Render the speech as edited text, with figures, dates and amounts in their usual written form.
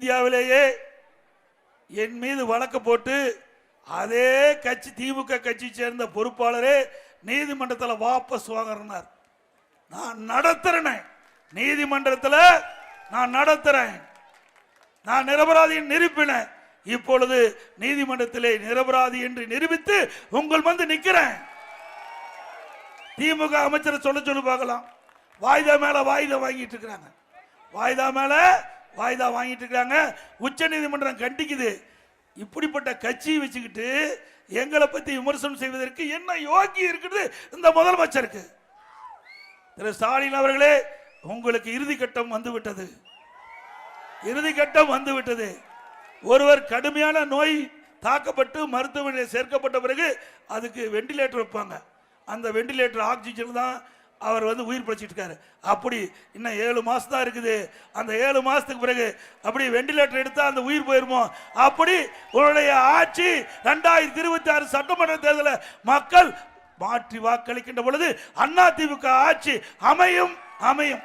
இந்தியாவிலேயே என் மீது வழக்கு போட்டு அதே கட்சி திமுக கட்சி சேர்ந்த பொறுப்பாளரே நீதிமன்றத்தில் வாபஸ் வாங்குறார். நான் நடத்துறேன், நீதிமன்றத்தில் நான் நடத்துறேன், நான் நிரபராதியின் நிரூபினேன். இப்பொழுது நீதிமன்றத்திலே நிரபராதி என்று நிரூபித்து உங்கள் வந்து நிற்கிறேன். திமுக அமைச்சரை சொல்ல பார்க்கலாம். வாய்தா மேல வாய்தா வாங்கிட்டு இருக்கிறாங்க, வாய்தா மேல வாய்தா வாங்கிட்டு இருக்காங்க. உச்ச நீதிமன்றம் கண்டிக்குது. இப்படிப்பட்ட கட்சியை வச்சுக்கிட்டு எங்களை பத்தி விமர்சனம் செய்வதற்கு என்ன யோகியம் இருக்குது இந்த முதலமைச்சருக்கு? திரு ஸ்டாலின் அவர்களே, உங்களுக்கு இறுதி கட்டம் வந்துவிட்டது, இறுதி கட்டம் வந்துவிட்டது. ஒருவர் கடுமையான நோய் தாக்கப்பட்டு மருத்துவமனையில் சேர்க்கப்பட்ட பிறகு அதுக்கு வெண்டிலேட்டர் வைப்பாங்க. அந்த வெண்டிலேட்டர் ஆக்சிஜன் தான் அவர் வந்து உயிர் பிழைச்சிட்டு இருக்காரு. அப்படி இன்னும் 7 மாசம் தான் இருக்குது. அந்த 7 மாசத்துக்கு பிறகு அப்படி வெண்டிலேட்டர் எடுத்தா அந்த உயிர் போயிருமோ? அப்படி உன்னுடைய ஆட்சி 2026 சட்டமன்ற தேர்தலில் மக்கள் மாற்றி வாக்களிக்கின்ற பொழுது அதிமுக ஆட்சி அமையும் அமையும்.